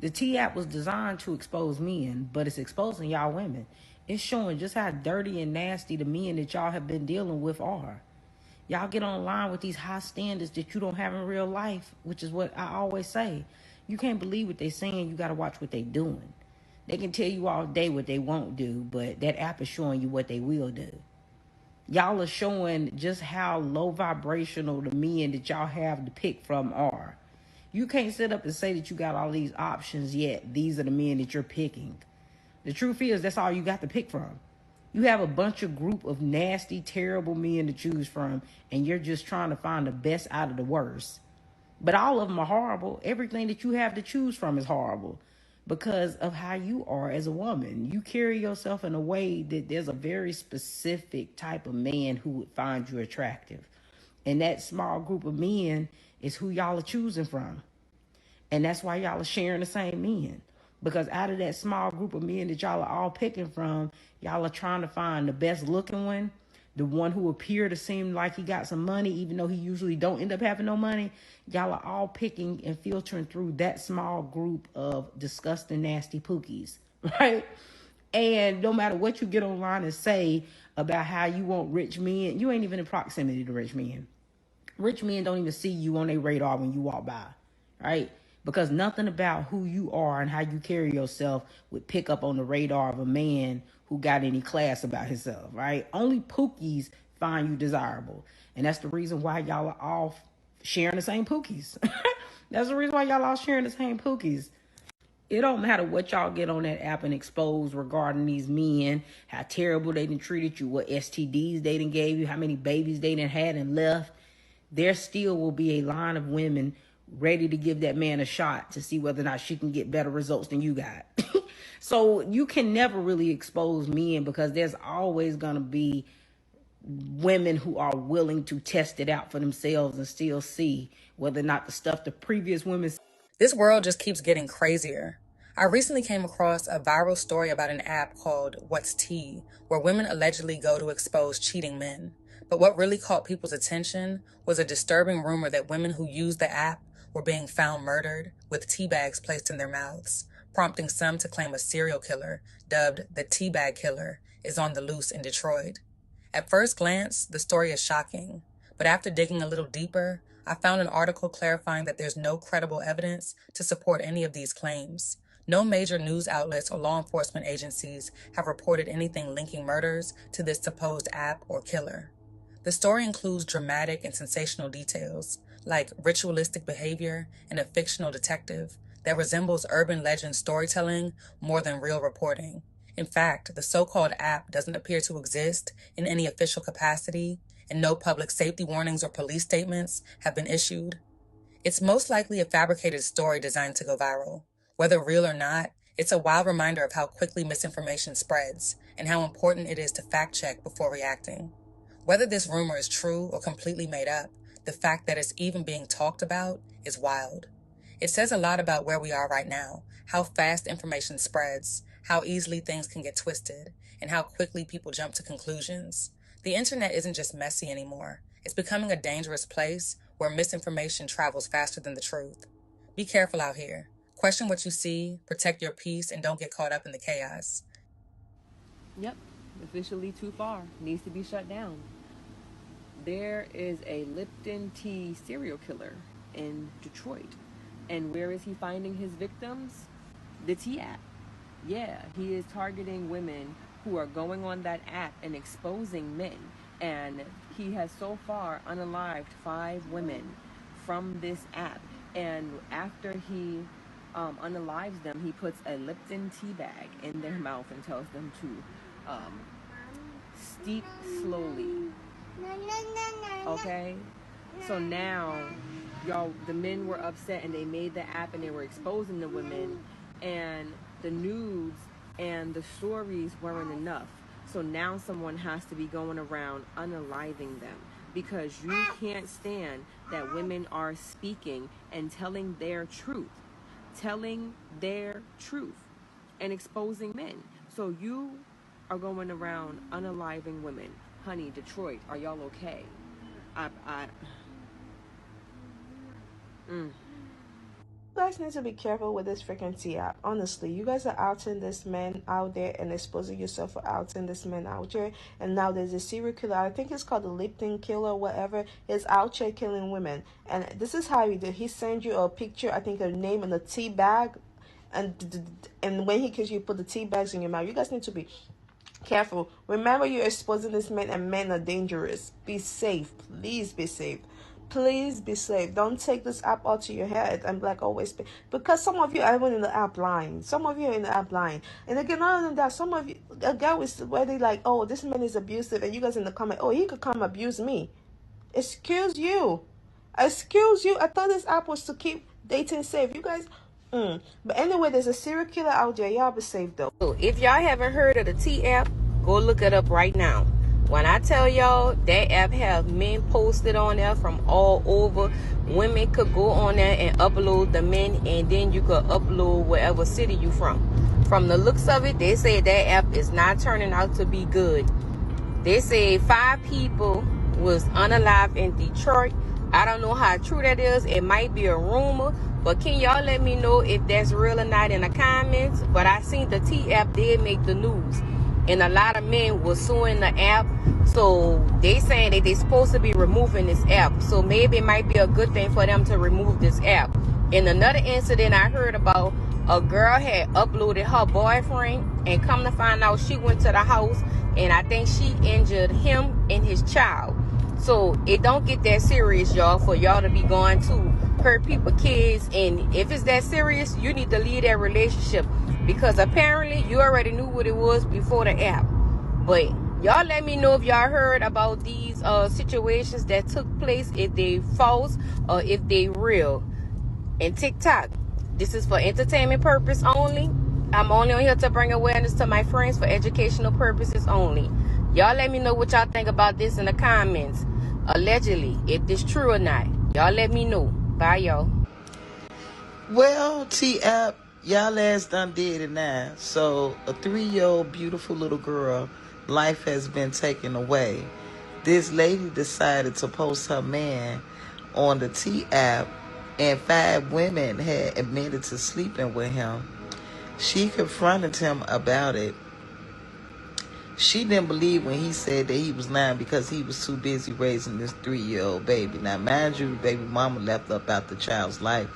The T app was designed to expose men, but it's exposing y'all women. It's showing just how dirty and nasty the men that y'all have been dealing with are. Y'all get online with these high standards that you don't have in real life, which is what I always say. You can't believe what they're saying. You got to watch what they're doing. They can tell you all day what they won't do, but that app is showing you what they will do. Y'all are showing just how low vibrational the men that y'all have to pick from are. You can't sit up and say that you got all these options yet. These are the men that you're picking. The truth is, that's all you got to pick from. You have a bunch of group of nasty, terrible men to choose from, and you're just trying to find the best out of the worst. But all of them are horrible. Everything that you have to choose from is horrible because of how you are as a woman. You carry yourself in a way that there's a very specific type of man who would find you attractive. And that small group of men is who y'all are choosing from. And that's why y'all are sharing the same men. Because out of that small group of men that y'all are all picking from, y'all are trying to find the best looking one, the one who appear to seem like he got some money, even though he usually don't end up having no money. Y'all are all picking and filtering through that small group of disgusting, nasty pookies, right? And no matter what you get online and say about how you want rich men, you ain't even in proximity to rich men. Rich men don't even see you on their radar when you walk by, right? Because nothing about who you are and how you carry yourself would pick up on the radar of a man who got any class about himself, right? Only pookies find you desirable. And that's the reason why y'all are all sharing the same pookies. That's the reason why y'all all sharing the same pookies. It don't matter what y'all get on that app and expose regarding these men, how terrible they done treated you, what STDs they done gave you, how many babies they done had and left. There still will be a line of women ready to give that man a shot to see whether or not she can get better results than you got. So you can never really expose men because there's always going to be women who are willing to test it out for themselves and still see whether or not the stuff the previous women. This world just keeps getting crazier. I recently came across a viral story about an app called What's Tea, where women allegedly go to expose cheating men. But what really caught people's attention was a disturbing rumor that women who used the app were being found murdered with tea bags placed in their mouths, prompting some to claim a serial killer, dubbed the Teabag Killer, is on the loose in Detroit. At first glance, the story is shocking, but after digging a little deeper, I found an article clarifying that there's no credible evidence to support any of these claims. No major news outlets or law enforcement agencies have reported anything linking murders to this supposed app or killer. The story includes dramatic and sensational details, like ritualistic behavior and a fictional detective that resembles urban legend storytelling more than real reporting. In fact, the so-called app doesn't appear to exist in any official capacity, and no public safety warnings or police statements have been issued. It's most likely a fabricated story designed to go viral. Whether real or not, it's a wild reminder of how quickly misinformation spreads and how important it is to fact-check before reacting. Whether this rumor is true or completely made up, the fact that it's even being talked about is wild. It says a lot about where we are right now, how fast information spreads, how easily things can get twisted, and how quickly people jump to conclusions. The internet isn't just messy anymore. It's becoming a dangerous place where misinformation travels faster than the truth. Be careful out here. Question what you see, protect your peace, and don't get caught up in the chaos. Yep, officially too far. Needs to be shut down. There is a Lipton tea serial killer in Detroit. And where is he finding his victims? The tea app. Yeah, he is targeting women who are going on that app and exposing men. And he has so far unalived 5 women from this app. And after he unalives them, he puts a Lipton tea bag in their mouth and tells them to steep slowly. Okay? So now, y'all, the men were upset and they made the app and they were exposing the women, and the nudes and the stories weren't enough. So now someone has to be going around unaliving them because you can't stand that women are speaking and telling their truth and exposing men. So you are going around unaliving women. Honey, Detroit, are y'all okay? Mm. You guys need to be careful with this freaking T app. Honestly, you guys are outing this man out there and exposing yourself for outing this man out there. And now there's a serial killer. I think it's called the Lipton Killer or whatever. Is out there killing women. And this is how he did. He sent you a picture, I think a name in a tea bag. And when he kills you, put the tea bags in your mouth. You guys need to be careful. Remember, you're exposing this man, and men are dangerous. Be safe. Please be safe. Please be safe. Don't take this app out to your head and be like always because some of you are even in the app line. Some of you are in the app line. And again, other than that, some of you, a guy was where they like, oh, this man is abusive, and you guys in the comment, oh, he could come abuse me. Excuse you. Excuse you. I thought this app was to keep dating safe. You guys. But anyway, there's a serial killer out there. Y'all be safe though. So if y'all haven't heard of the T app, go look it up right now. When I tell y'all, that app have men posted on there from all over. Women could go on there and upload the men, and then you could upload wherever city you from. From the looks of it, they say that app is not turning out to be good. They say 5 people was unalive in Detroit. I don't know how true that is. It might be a rumor, but can y'all let me know if that's real or not in the comments? But I seen the T app did make the news, and a lot of men were suing the app. So they saying that they supposed to be removing this app. So maybe it might be a good thing for them to remove this app. In another incident I heard about, a girl had uploaded her boyfriend, and come to find out she went to the house, and I think she injured him and his child. So it don't get that serious, y'all, for y'all to be going to hurt people, kids. And if it's that serious, you need to leave that relationship, because apparently you already knew what it was before the app. But y'all let me know if y'all heard about these situations that took place, if they false or if they real. And TikTok, this is for entertainment purpose only. I'm only on here to bring awareness to my friends for educational purposes only. Y'all let me know what y'all think about this in the comments. Allegedly, if this true or not. Y'all let me know. Bye, y'all. Well, T-App, y'all ass done did it now. So, a 3-year-old beautiful little girl, life has been taken away. This lady decided to post her man on the T-App, and 5 women had admitted to sleeping with him. She confronted him about it. She didn't believe when he said that he was lying because he was too busy raising this 3-year-old baby. Now, mind you, baby mama left up out the child's life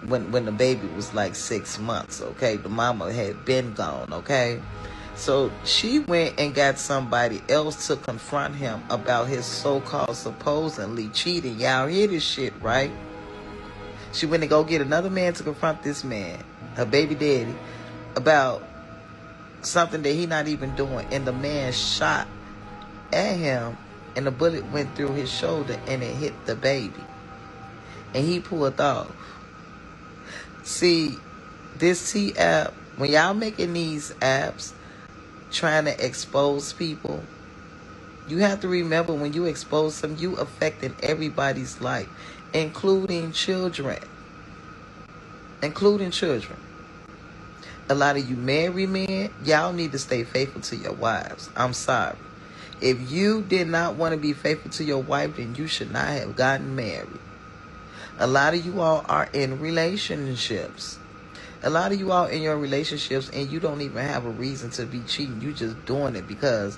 when the baby was like 6 months, okay? The mama had been gone, okay? So she went and got somebody else to confront him about his so-called supposedly cheating. Y'all hear this shit, right? She went to go get another man to confront this man, her baby daddy, about something that he not even doing. And the man shot at him, and the bullet went through his shoulder and it hit the baby. And he pulled off. See, this T-App, when y'all making these apps trying to expose people, you have to remember when you expose them, you affecting everybody's life, including children. Including children. A lot of you married men, y'all need to stay faithful to your wives. I'm sorry. If you did not want to be faithful to your wife, then you should not have gotten married. A lot of you all are in relationships. A lot of you all in your relationships, and you don't even have a reason to be cheating. You just doing it because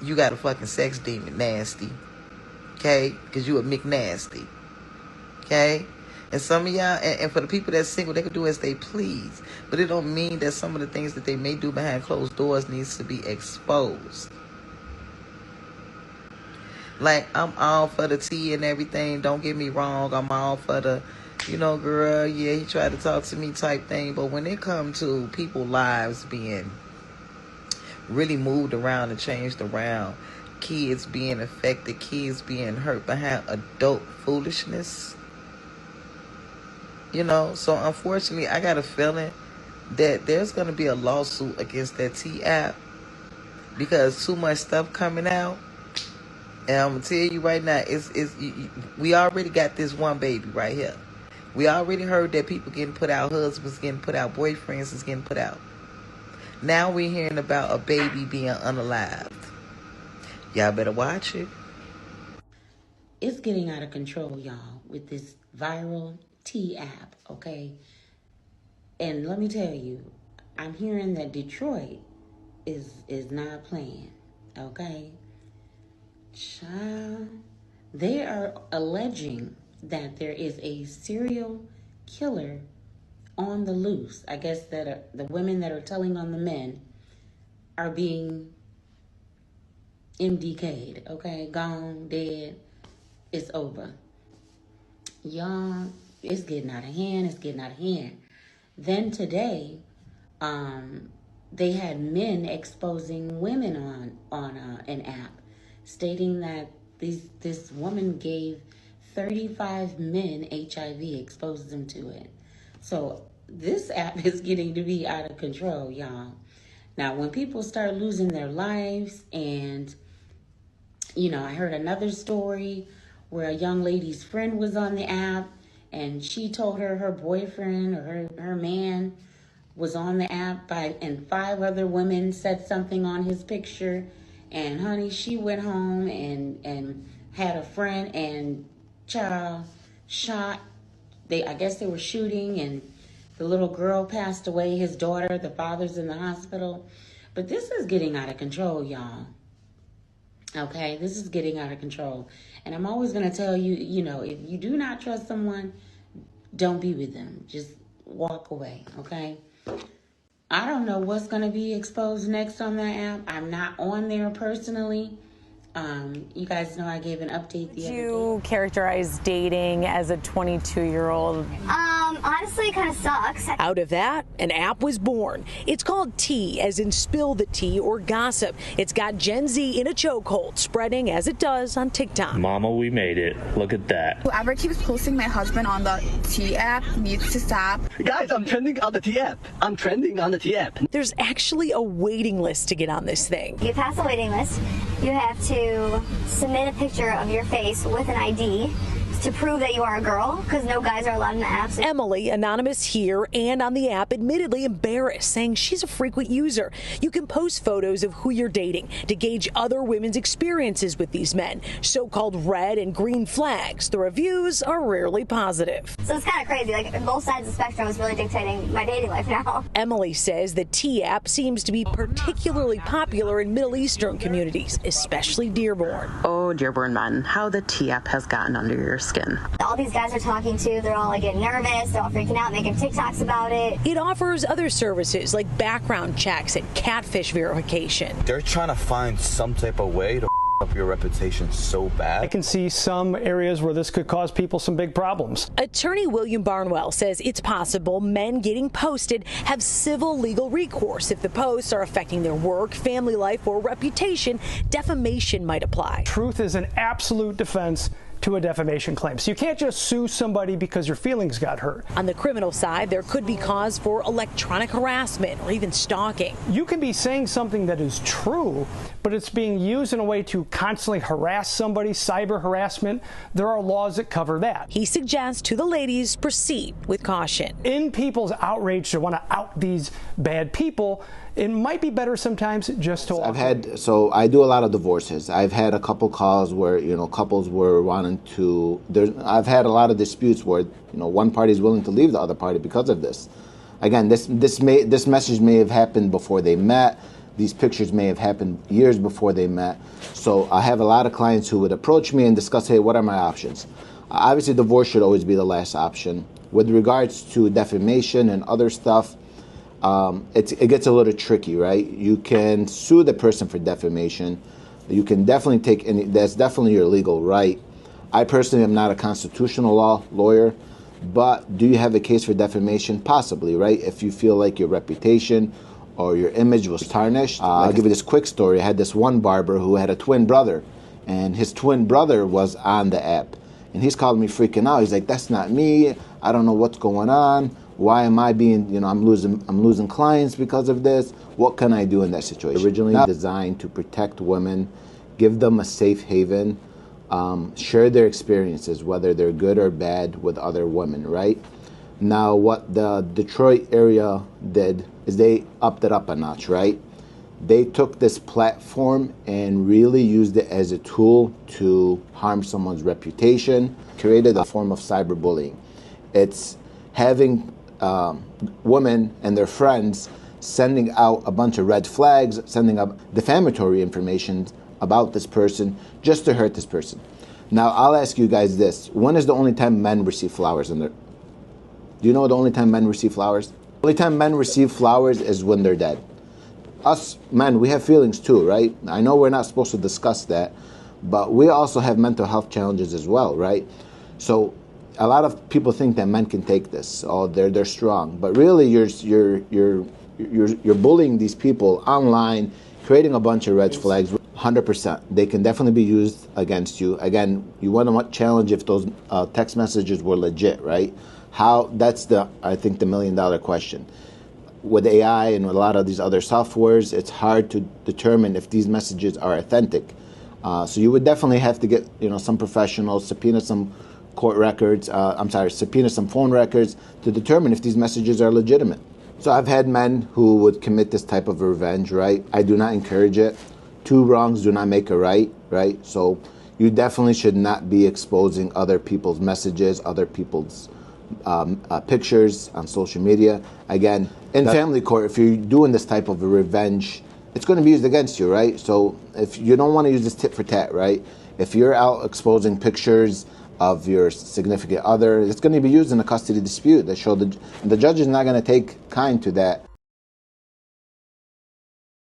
you got a fucking sex demon, nasty. Okay? Because you a McNasty. Okay? And some of y'all, and for the people that's single, they can do as they please. But it don't mean that some of the things that they may do behind closed doors needs to be exposed. Like, I'm all for the tea and everything. Don't get me wrong. I'm all for the, girl, yeah, he tried to talk to me type thing. But when it comes to people's lives being really moved around and changed around, kids being affected, kids being hurt behind adult foolishness, so unfortunately, I got a feeling that there's going to be a lawsuit against that T-App because too much stuff coming out. And I'm going to tell you right now, we already got this one baby right here. We already heard that people getting put out, husbands getting put out, boyfriends is getting put out. Now we're hearing about a baby being unalived. Y'all better watch it. It's getting out of control, y'all, with this viral T app, okay? And let me tell you, I'm hearing that Detroit is not playing, okay? Child, they are alleging that there is a serial killer on the loose. I guess that the women that are telling on the men are being MDK'd, okay? Gone, dead, it's over. Y'all, it's getting out of hand, it's getting out of hand. Then today, they had men exposing women on an app, stating that this woman gave 35 men HIV, exposed them to it. So this app is getting to be out of control, y'all. Now, when people start losing their lives, and, I heard another story where a young lady's friend was on the app, and she told her boyfriend or her man was on the app, and 5 other women said something on his picture, and honey, she went home and had a friend and child shot. I guess they were shooting, and the little girl passed away, his daughter, the father's in the hospital. But this is getting out of control, y'all. Okay, this is getting out of control. And I'm always going to tell you, if you do not trust someone, don't be with them. Just walk away, okay? I don't know what's going to be exposed next on that app. I'm not on there personally. You guys know I gave an update the other day. You characterize dating as a 22-year-old? Honestly, it kind of sucks. Out of that, an app was born. It's called Tea, as in spill the tea or gossip. It's got Gen Z in a chokehold, spreading as it does on TikTok. Mama, we made it. Look at that. Whoever keeps posting my husband on the Tea app needs to stop. Guys, I'm trending on the Tea app. I'm trending on the Tea app. There's actually a waiting list to get on this thing. You pass the waiting list, you have to submit a picture of your face with an ID to prove that you are a girl, because no guys are allowed in the apps. Emily, anonymous here and on the app, admittedly embarrassed, saying she's a frequent user. You can post photos of who you're dating to gauge other women's experiences with these men, so-called red and green flags. The reviews are rarely positive. So it's kind of crazy. Like, both sides of the spectrum is really dictating my dating life now. Emily says the Tea app seems to be particularly popular in Middle Eastern communities, especially Dearborn. Oh, Dearborn men, how the Tea app has gotten under your skin. All these guys are talking to, they're all like getting nervous, they're all freaking out, making TikToks about it. It offers other services like background checks and catfish verification. They're trying to find some type of way to up your reputation so bad. I can see some areas where this could cause people some big problems. Attorney William Barnwell says it's possible men getting posted have civil legal recourse. If the posts are affecting their work, family life, or reputation, defamation might apply. Truth is an absolute defense to a defamation claim. So you can't just sue somebody because your feelings got hurt. On the criminal side, there could be cause for electronic harassment or even stalking. You can be saying something that is true, but it's being used in a way to constantly harass somebody, cyber harassment. There are laws that cover that. He suggests to the ladies proceed with caution. In people's outrage to want to out these bad people, it might be better sometimes just to So I do a lot of divorces. I've had a couple calls where, couples were wanting to, I've had a lot of disputes where, one party is willing to leave the other party because of this. Again, this message may have happened before they met. These pictures may have happened years before they met. So I have a lot of clients who would approach me and discuss, hey, what are my options? Obviously, divorce should always be the last option. With regards to defamation and other stuff, it gets a little tricky, right? You can sue the person for defamation. You can definitely that's definitely your legal right. I personally am not a constitutional law lawyer, but do you have a case for defamation? Possibly, right? If you feel like your reputation or your image was tarnished. I'll give you this quick story. I had this one barber who had a twin brother, and his twin brother was on the app. And he's calling me freaking out. He's like, that's not me. I don't know what's going on. Why am I being, I'm losing clients because of this. What can I do in that situation? Originally designed to protect women, give them a safe haven, share their experiences, whether they're good or bad, with other women, right? Now, what the Detroit area did is they upped it up a notch, right? They took this platform and really used it as a tool to harm someone's reputation, created a form of cyberbullying. It's having women and their friends sending out a bunch of red flags, sending up defamatory information about this person just to hurt this person. Now, I'll ask you guys this. When is the only time men receive flowers in their... Do you know the only time men receive flowers? The only time men receive flowers is when they're dead. Us men, we have feelings too, right? I know we're not supposed to discuss that, but we also have mental health challenges as well, right? So a lot of people think that men can take this. Oh, they're strong, but really you're bullying these people online, creating a bunch of red flags. 100%. They can definitely be used against you. Again, you want to challenge if those text messages were legit, right? That's I think the $1 million question. With AI and with a lot of these other softwares, it's hard to determine if these messages are authentic. So you would definitely have to get some professionals, subpoena some court records, subpoena some phone records to determine if these messages are legitimate. So I've had men who would commit this type of revenge, right? I do not encourage it. 2 wrongs do not make a right, right? So you definitely should not be exposing other people's messages, other people's pictures on social media. Again, in family court, if you're doing this type of a revenge, it's going to be used against you, right? So if you don't want to use this tit for tat, right? If you're out exposing pictures of your significant other, it's going to be used in a custody dispute. The judge is not going to take kind to that.